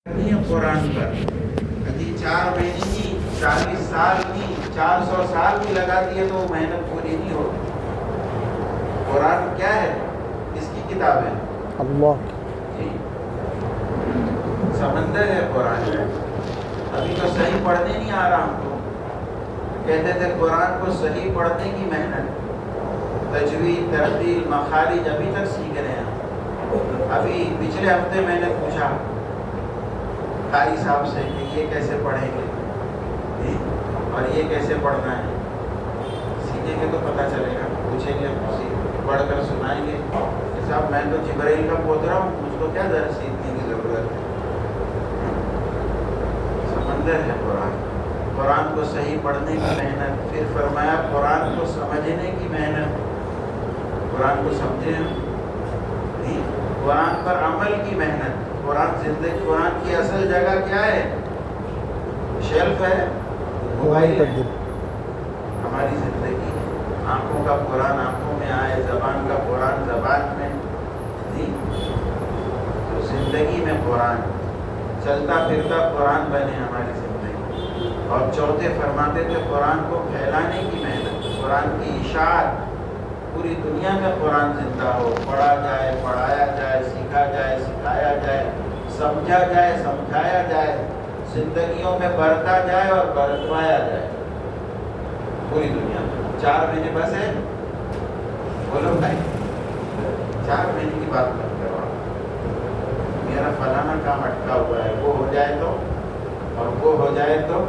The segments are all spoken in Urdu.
نہیں ہے قرآن پر ابھی 4 مہینے کی 40 سال کی 400 سال بھی لگا دیے تو وہ محنت پوری نہیں ہوتی. قرآن کیا ہے؟ کس کی کتاب ہے؟ اللہ. جی سمندر ہے قرآن. ابھی تو صحیح پڑھنے نہیں آ رہا ہم کو. کہتے تھے قرآن کو صحیح پڑھنے کی محنت، تجوید، ترتیل، مخارج ابھی تک سیکھ رہے ہیں. ابھی پچھلے ہفتے میں نے پوچھا قاری صاحب سے کہ یہ کیسے پڑھیں گے اور یہ کیسے پڑھنا ہے. سیکھیں گے تو پتہ چلے گا. پوچھیں گے پڑھ کر سنائیں گے کہ صاحب میں تو جبرائیل کا پوترا ہوں، مجھ کو کیا ذرا سیکھنے کی ضرورت ہے. سمندر ہے قرآن. قرآن کو صحیح پڑھنے کی محنت، پھر فرمایا قرآن کو سمجھنے کی محنت. قرآن کو سمجھیں، قرآن پر عمل کی محنت. قرآن زندگی، قرآن کی اصل جگہ کیا ہے؟ شیلف ہے، موبائل ہے. ہماری زندگی آنکھوں کا قرآن آنکھوں میں آئے، زبان کا قرآن زبان میں. تو زندگی میں قرآن، چلتا پھرتا قرآن بنے ہماری زندگی. اور چوتھے فرماتے تھے قرآن کو پھیلانے کی محنت، قرآن کی اشاعت. پوری دنیا میں قرآن زندہ ہو، پڑھا جائے، پڑھایا جائے، سیکھا جائے، سکھایا جائے، سمجھا جائے، سمجھایا جائے، زندگیوں میں برتا جائے اور برتوایا جائے پوری دنیا میں. 4 مہینے بس ہے. بولو بھائی 4 مہینے کی بات مت کرو. میرا فلانا کام اٹکا ہوا ہے، وہ ہو جائے تو، اور وہ ہو جائے تو،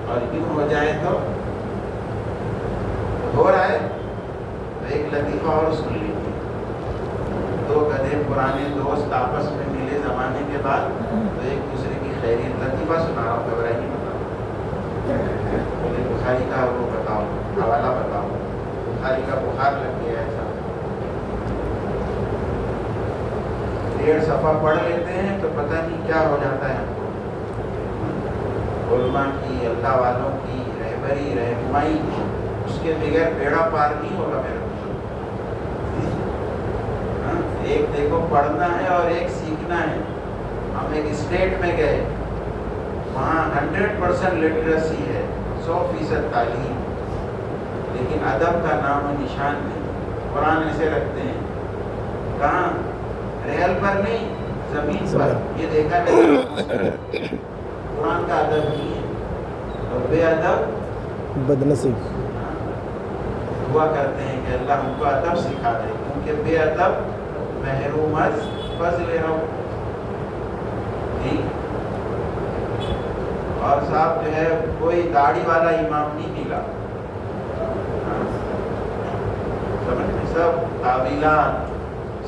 اور یوں ہو جائے تو. ہو رہا ہے. ایک لطیفہ اور سن لیجیے. 2 گدھے پرانے دوست آپس میں ملے زمانے کے بعد تو ایک دوسرے کی خیریت. لطیفہ سنا رہا ہوں، گھبرائی نہیں. بتاؤ بولے بخاری کا وہ بتاؤ، حوالہ بتاؤ. بخاری کا بخار لگ گیا ہے. 1.5 صفحہ پڑھ لیتے ہیں تو پتہ نہیں کیا ہو جاتا ہے. علماء کی، اللہ والوں کی رہبری، رہنمائی، اس کے بغیر بیڑا پار نہیں ہوگا میرا. ایک دیکھو پڑھنا ہے اور ایک سیکھنا ہے. ہم ایک اسٹیٹ میں گئے، وہاں 100% لٹریسی ہے، 100% تعلیم، لیکن ادب کا نام و نشان نہیں. قرآن ایسے رکھتے ہیں. کہاں؟ ریل پر نہیں، زمین پر. یہ دیکھا نہیں. قرآن کا ادب نہیں ہے. اور بے ادب بدنصیب دعا کرتے ہیں کہ اللہ ہم کو ادب سکھا دے، کیونکہ بے ادب محروم از فضل رب. اور صاحب جو ہے کوئی داڑھی والا امام نہیں ملا. سب تعویلات،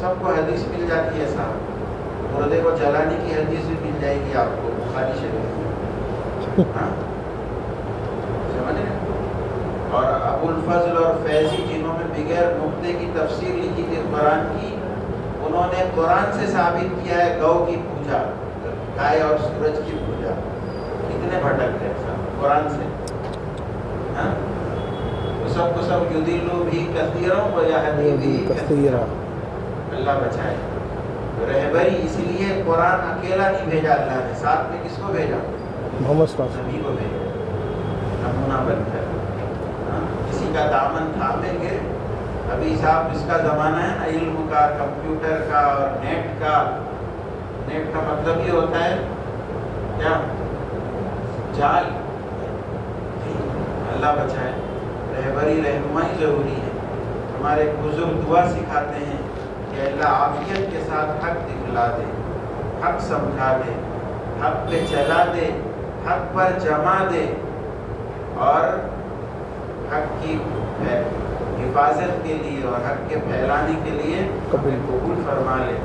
سب کو حدیث مل جاتی ہے. صاحب مردے کو جلانے کی حدیث بھی مل جائے گی آپ کو بخاری شریف میں. سمجھ رہے؟ اور ابو الفضل اور فیضی جنہوں نے بغیر نقطے کی تفسیر لکھی تھی قرآن کی، انہوں نے قرآن سے ثابت کیا ہے گو کی پوجا، گائے اور سورج کی پوجا. کتنے بھٹک گئے صاحب قرآن سے. تو سب کو سب یدلو بھی کثیروں و یہدی بھی کثیرا. اللہ بچائے. رہبری اس لیے قرآن اکیلا نہیں بھیجا اللہ نے، ساتھ میں کس کو بھیجا؟ محمد صلی اللہ علیہ نبی کو بھیجا. نمونہ بن کر کسی کا دامن تھامیں گے. ابھی صاحب اس کا زمانہ ہے نا، علم کا، کمپیوٹر کا اور نیٹ کا. نیٹ کا مطلب یہ ہوتا ہے کیا؟ جال. اللہ بچائے. رہبری، رہنمائی ضروری ہے. ہمارے بزرگ دعا سکھاتے ہیں کہ اللہ عافیت کے ساتھ حق دکھلا دے، حق سمجھا دے، حق پہ چلا دے، حق پر جما دے، اور حق کی حفاظت کے لیے اور حق کے پھیلانے کے لیے ہمیں قبول فرما لے،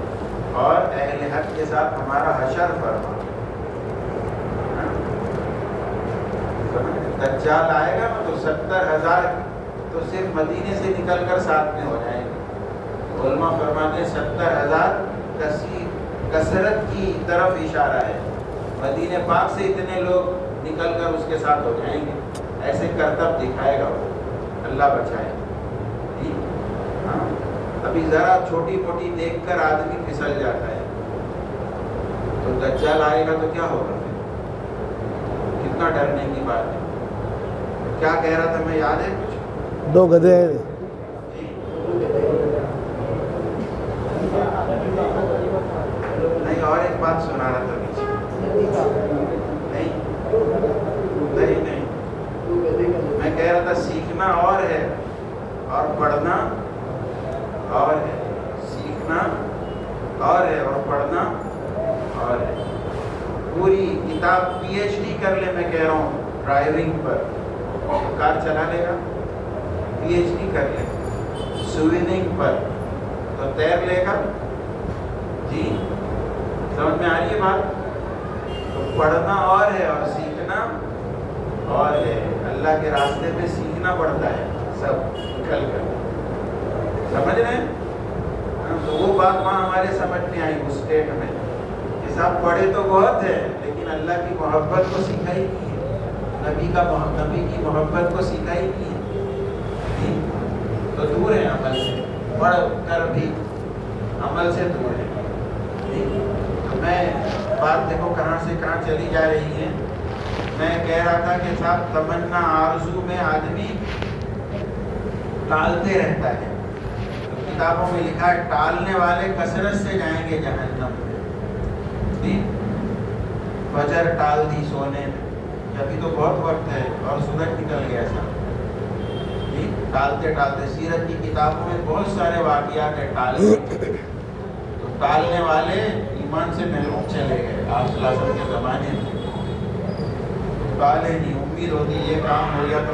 اور اہل حق کے ساتھ ہمارا حشر فرما. دجال آئے گا نا تو 70,000 تو صرف مدینے سے نکل کر ساتھ میں ہو جائیں گے. علماء فرماتے ہیں 70,000 کثرت کی طرف اشارہ ہے. مدینہ پاک سے اتنے لوگ نکل کر اس کے ساتھ ہو جائیں گے. ایسے کرتب دکھائے گا وہ. اللہ بچائے. ابھی ذرا چھوٹی موٹی دیکھ کر آدمی پھسل جاتا ہے. تو دجال آئے گا تو کیا ہوگا پھر؟ کتنا ڈرنے کی بات ہے. کیا کہہ رہا تھا میں، یاد ہے کچھ؟ 2 گدھے ہیں. نہیں، اور ایک بات سنا رہا تھا پیچھے. نہیں میں کہہ رہا تھا سیکھنا اور ہے اور پڑھنا اور ہے. سیکھنا اور ہے اور پڑھنا اور ہے. پوری کتاب پی ایچ ڈی کر لے، میں کہہ رہا ہوں ڈرائیونگ پر، کار چلا لے گا. پی ایچ ڈی کر لے سوئمنگ پر تو تیر لے گا. جی سمجھ میں آ رہی ہے بات؟ تو پڑھنا اور ہے اور سیکھنا اور ہے. اللہ کے راستے میں سیکھنا پڑتا ہے سب نکل کر. سمجھ رہے ہیں؟ تو وہ بات وہاں ہمارے سمجھ میں آئی اس اسٹیٹ میں کہ صاحب پڑھے تو بہت ہے لیکن اللہ کی محبت کو سیکھا ہی نہیں ہے، نبی کی محبت کو سیکھا ہی نہیں ہے. تو دور ہے عمل سے، پڑھ کر بھی عمل سے دور ہے. تو میں بات دیکھو کہاں سے کہاں چلی جا رہی ہے. میں کہہ رہا تھا کہ صاحب تمنا آرزو میں آدمی ٹالتے رہتا ہے. تو کتابوں میں لکھا ہے ٹالنے والے کثرت سے جائیں گے جہنم میں. فجر ٹال دی سونے میں، ابھی تو بہت وقت ہے اور سورج نکل گیا صاحب. ٹالتے ٹالتے سیرت کی کتابوں میں بہت سارے واقعات ہیں ٹالنے کے. تو ٹالنے والے ایمان سے محروم چلے گئے آپ صلی اللہ علیہ وسلم کے زمانے میں. ٹالے نہیں، امید ہوتی یہ کام ہو گیا تو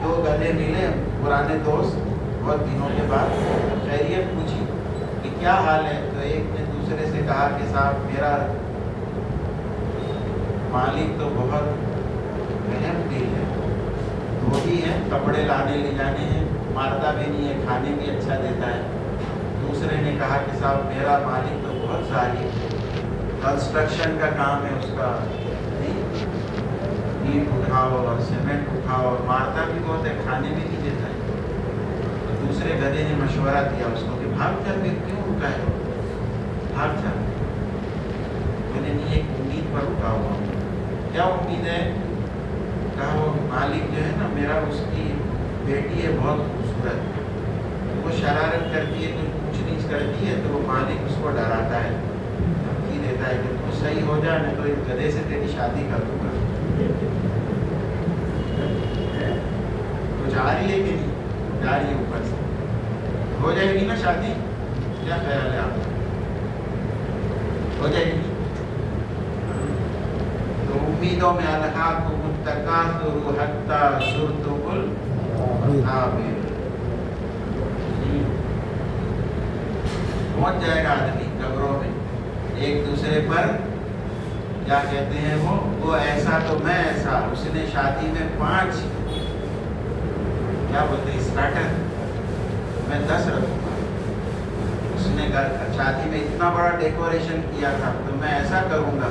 2 گدھے ملے پرانے دوست بہت دنوں کے بعد، خیریت پوچھی کہ کیا حال ہے. تو ایک نے دوسرے سے کہا کہ صاحب میرا مالک تو بہت رحم دل ہے، دھوبی ہے، کپڑے لانے لے جانے ہیں، مارتا بھی نہیں ہے، کھانے بھی اچھا دیتا ہے. دوسرے نے کہا کہ صاحب میرا مالک تو بہت ظالم ہے، کنسٹرکشن کا کام ہے اس کا، اینٹ اٹھاؤ اور سیمنٹ اٹھاؤ، اور مارتا بھی بہت ہے، کھانے بھی نہیں دیتا ہے. تو دوسرے گدھے نے مشورہ دیا اس کو کہ بھاگ جا، پھر کیوں رکا ہے، بھاگ جا. میں نے نہیں، ایک امید پر رکا ہوا ہوں. کیا امید ہے؟ کہا وہ مالک جو ہے نا میرا، اس کی بیٹی ہے بہت خوبصورت، وہ شرارت کرتی ہے، کچھ اونچ نیچ کرتی ہے، تو وہ مالک اس کو ڈراتا ہے، دھمکی دیتا ہے کہ تو صحیح ہو جائے میں تو ایک گدھے سے تیری شادی کر دوں گا. تو جا رہی ہے کہ نہیں؟ جا رہی ہے اوپر سے. ہو جائے گی نا شادی؟ کیا خیال ہے آپ کا؟ ہو جائے گی؟ تو امیدوں میں الحاکم التکاثر حتی زرتم المقابر. پہنچ جائے گا آدمی قبروں میں ایک دوسرے پر کیا کہتے ہیں وہ ایسا تو میں ایسا. اس نے شادی میں 5 کیا بولتے ہیں اسٹارٹر، میں 10 رکھوں گا. اس نے شادی میں اتنا بڑا ڈیکوریشن کیا تھا تو میں ایسا کروں گا،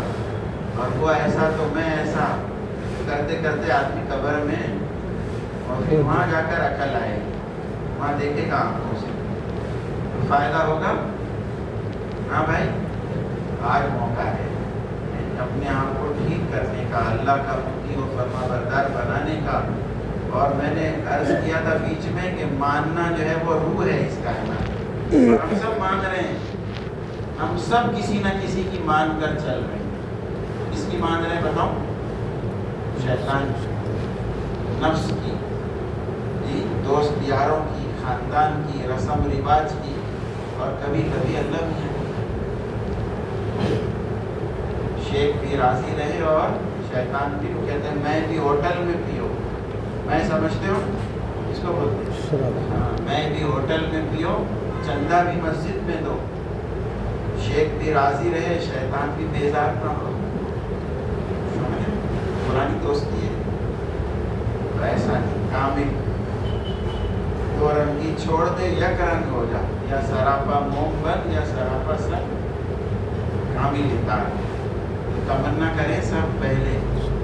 اور وہ ایسا تو میں ایسا. کرتے کرتے آدمی قبر میں، اور پھر وہاں جا کر عقل آئے گی، وہاں دیکھے گا آنکھوں سے تو فائدہ ہوگا. ہاں بھائی آج موقع ہے اپنے آپ کو ٹھیک کرنے کا، اللہ کا مطیع و فرما بردار بنانے کا. اور میں نے عرض کیا تھا بیچ میں کہ ماننا جو ہے وہ روح ہے اس کائنات. ہم سب مان رہے ہیں، ہم سب کسی نہ کسی کی مان کر چل رہے ہیں. کس کی مان رہے ہیں بتاؤ؟ شیطان کی، نفس کی، جی دوست یاروں کی، خاندان کی، رسم رواج کی، اور کبھی کبھی اللہ میاں. شیخ بھی راضی رہے اور شیطان بھی. وہ کہتے ہیں میں بھی ہوٹل میں پیو، میں سمجھتے ہو اس کو بولتے ہیں، میں بھی ہوٹل میں پیو، چندہ بھی مسجد میں دو. شیخ بھی راضی رہے، شیطان بھی بیزار نہ ہو. پرانی دوستی ہے. ایسا نہیں، کامل 2 رنگی چھوڑ دے، یک رنگ ہو جا، یا سراپا موم بن یا سراپا سر. کامل اطاعت. تمنا کریں سب پہلے،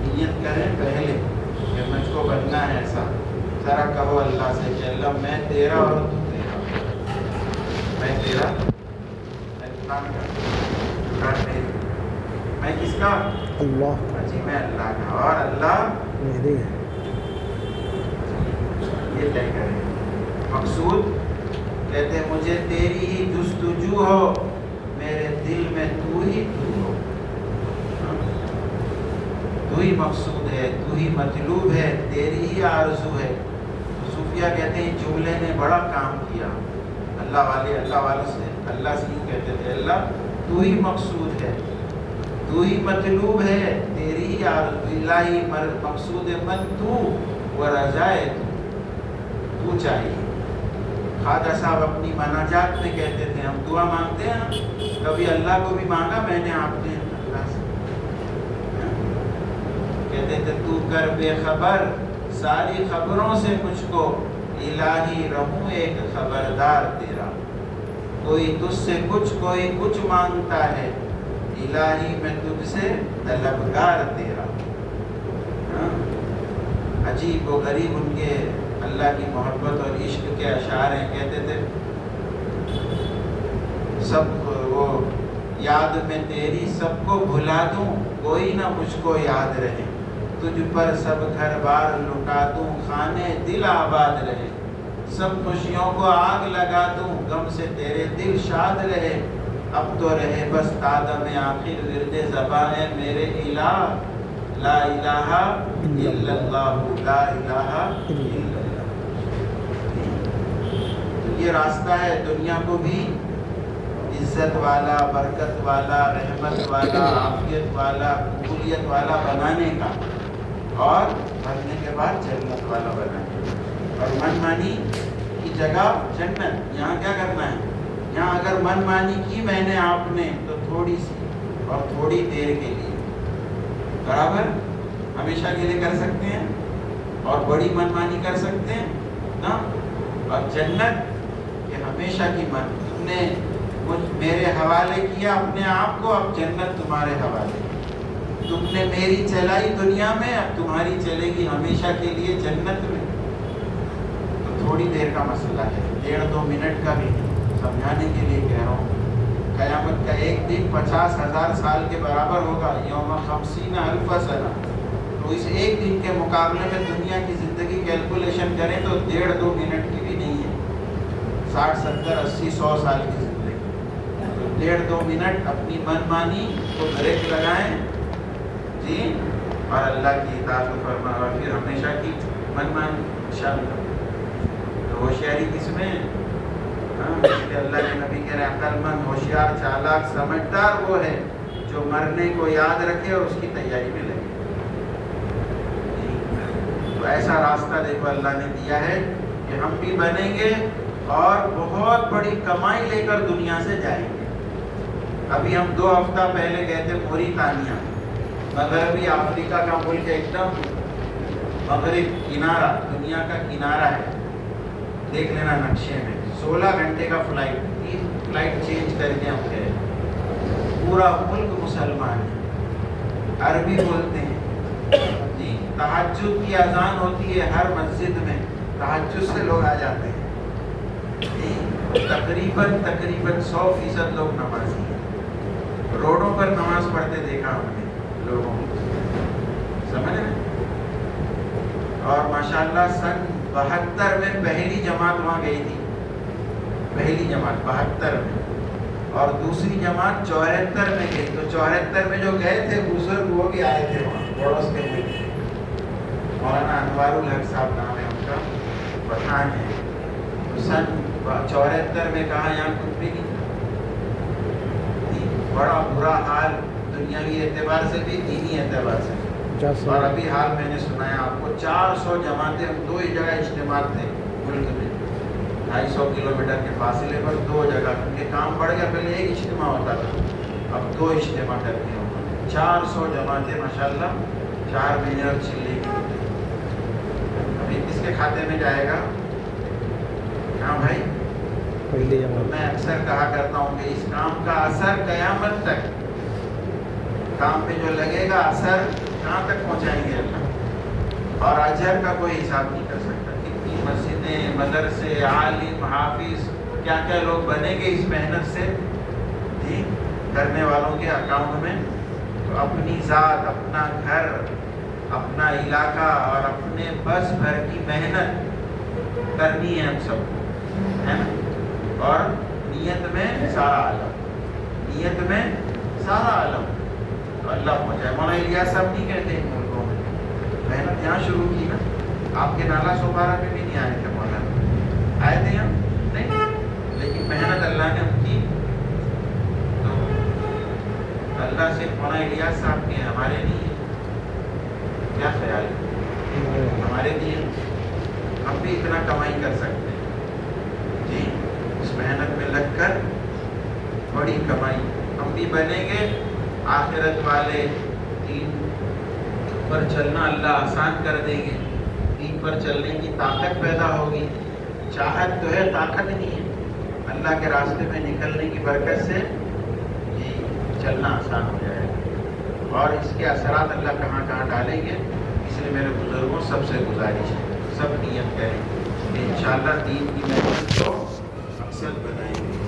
نیت کریں پہلے کہ مجھ کو بننا ہے ایسا. ذرا کہو اللہ سے کہ اللہ میں تیرا اور تو تیرا، میں تیرا. اور میں کس کا؟ اللہ جی میں اللہ کا، اور اللہ میرے یہ طے کریں۔ مقصود کہتے ہیں مجھے تیری ہی جستجو ہو، میرے دل میں تو ہی تو ہو، تو ہی مقصود ہے، تو ہی مطلوب ہے، تیری ہی آرزو ہے۔ تو صوفیہ کہتے ہیں جملے نے بڑا کام کیا۔ اللہ والوں سے اللہ سے یوں کہتے تھے اللہ تو ہی مقصود ہے، تو ہی مطلوب ہے، تیری ہی آرزو، الہی مقصود من تو و رجائے تو چاہیے۔ خواجہ صاحب اپنی مناجات میں کہتے تھے ہم دعا مانگتے ہیں نا، کبھی اللہ کو بھی مانگا میں نے، آپ نے اللہ سے کہتے تھے تو کر بے خبر ساری خبروں سے مجھ کو، الہی رہوں ایک خبردار تیرا، کوئی تجھ سے کچھ کوئی کچھ مانگتا ہے، الہی میں تجھ سے طلبگار تیرا۔ عجیب و غریب ان کے اللہ کی محبت اور عشق کے اشعار ہیں۔ کہتے تھے سب وہ یاد میں تیری سب کو بھلا دوں، کوئی نہ مجھ کو یاد رہے، تجھ پر سب گھر بار لٹا دوں، خانے دل آباد رہے، سب خوشیوں کو آگ لگا دوں، غم سے تیرے دل شاد رہے، اب تو رہے بس تادم آخر ورد زباں ہے میرے الہ، لا الہ الا اللہ، لا الہ الا اللہ۔ تو یہ راستہ ہے دنیا کو بھی عزت والا، برکت والا، رحمت والا، عافیت والا، قبولیت والا بنانے کا، اور مرنے کے بعد جنت والا بنانے کا۔ اور من مانی کی جگہ جنت۔ یہاں کیا کرنا ہے؟ یہاں اگر من مانی کی میں نے آپ نے تو تھوڑی سی اور تھوڑی دیر کے لیے، برابر ہمیشہ کے لیے کر سکتے ہیں، اور بڑی من مانی کر سکتے ہیں نا۔ اور جنت یہ ہمیشہ کی من، تم نے میرے حوالے کیا اپنے آپ کو، اب جنت تمہارے حوالے، تم نے میری چلائی دنیا میں، اب تمہاری چلے گی ہمیشہ کے لیے جنت میں۔ تو تھوڑی دیر کا مسئلہ ہے، 1.5-2 منٹ کا بھی سمجھانے کے لیے کہہ رہا ہوں۔ قیامت کا ایک دن 50,000 سال کے برابر ہوگا، یوم 50,000 سنہ۔ تو اس ایک دن کے مقابلے میں دنیا کی زندگی کیلکولیشن کریں تو 1.5-2 منٹ کی بھی نہیں ہے، 60, 70, 80, 100 سال کی زندگی۔ تو 1.5-2 منٹ اپنی من مانی کو بریک لگائیں جی، اور اللہ کی اطاعت و فرما، اور پھر ہمیشہ کی من مانی انشاءاللہ۔ تو ہوشیاری کس میں؟ کہ اللہ کے نبی کہہ رہے ہیں عقل مند، ہوشیار، چالاک، سمجھدار وہ ہے جو مرنے کو یاد رکھے اور اس کی تیاری میں لگے۔ تو ایسا راستہ دیکھو اللہ نے دیا ہے کہ ہم بھی بنیں گے اور بہت بڑی کمائی لے کر دنیا سے جائیں گے۔ ابھی ہم 2 ہفتہ پہلے گئے تھے موریتانیہ، مغربی افریقہ کا ملک، ایک دم مغرب کنارہ، دنیا کا کنارہ ہے، دیکھ لینا نقشے میں۔ 16 گھنٹے کا فلائٹ، 3 فلائٹ چینج کر کے ہم گئے۔ پورا ملک مسلمان ہے، عربی بولتے ہیں جی۔ تہجد کی اذان ہوتی ہے ہر مسجد میں، تہجد سے لوگ آ جاتے ہیں جی۔ تقریباً 100% لوگ نمازی ہیں، روڈوں پر نماز پڑھتے دیکھا ہم نے لوگوں کو، سمجھ رہے ہیں۔ اور ماشاءاللہ سن 72 میں پہلی جماعت وہاں گئی تھی، پہلی جماعت 72 میں، اور دوسری جماعت 74 میں گئی۔ تو 74 میں جو گئے تھے بزرگ وہ بھی آئے تھے وہاں، پڑوس کے ملک، مولانا انوار الحق صاحب نام ہے ان کا، پٹھان ہے۔ تو سن 74 میں کہا یہاں کچھ بھی نہیں، بڑا برا حال دنیاوی اعتبار سے بھی، دینی اعتبار سے۔ اور ابھی حال میں نے سنایا آپ کو، 400 جماعتیں، 2 ہی جگہ اجتماع تھے ملک میں، 250 کلومیٹر کے فاصلے پر 2 جگہ، کیونکہ کام بڑھ گیا، پہلے ایک اجتماع ہوتا تھا، اب 2 اجتماع کرتے ہیں انہوں نے۔ 400 جماعتیں ماشاءاللہ 4 مہینے اور چلے گی۔ ابھی کس کے کھاتے میں جائے گا؟ ہاں بھائی، میں اکثر کہا کرتا ہوں کہ اس کام کا اثر قیامت تک، کام پہ جو لگے گا اثر کہاں تک پہنچائیں گے اللہ، اور اجر کا کوئی حساب نہیں کر سکتا۔ کتنی مسجدیں، مدرسے، عالم، حافظ، کیا کیا لوگ بنے گے اس محنت سے جی۔ کرنے والوں کے اکاؤنٹ میں، تو اپنی ذات، اپنا گھر، اپنا علاقہ اور اپنے بس بھر کی محنت کرنی ہے ہم سب کو، ہے نا؟ اور نیت میں سارا عالم، نیت میں سارا عالم تو اللہ پہنچائے۔ مولانا الیاس صاحب نہیں کہتے ان ملکوں میں محنت یہاں شروع کی نا، آپ کے نالا سوپارا میں بھی نہیں آئے تھے مولانا، آئے تھے ہم نہیں، لیکن محنت اللہ نے ہم کی، تو اللہ سے مولانا الیاس صاحب کے ہمارے نہیں ہے، کیا خیال ہے؟ ہمارے لیے ہم بھی اتنا کمائی کر سکتے ہیں جی، اس محنت میں لگ کر بڑی کمائی ہم بھی بنیں گے، آخرت والے دین پر چلنا اللہ آسان کر دیں گے، دین پر چلنے کی طاقت پیدا ہوگی، چاہت تو ہے طاقت نہیں ہے، اللہ کے راستے میں نکلنے کی برکت سے جی چلنا آسان ہو جائے گا، اور اس کے اثرات اللہ کہاں کہاں ڈالیں گے۔ اس لیے میرے بزرگوں سب سے گزارش ہے، سب نیت کریں کہ انشاءاللہ دین کی محنت کو مقصد بنائیں گے۔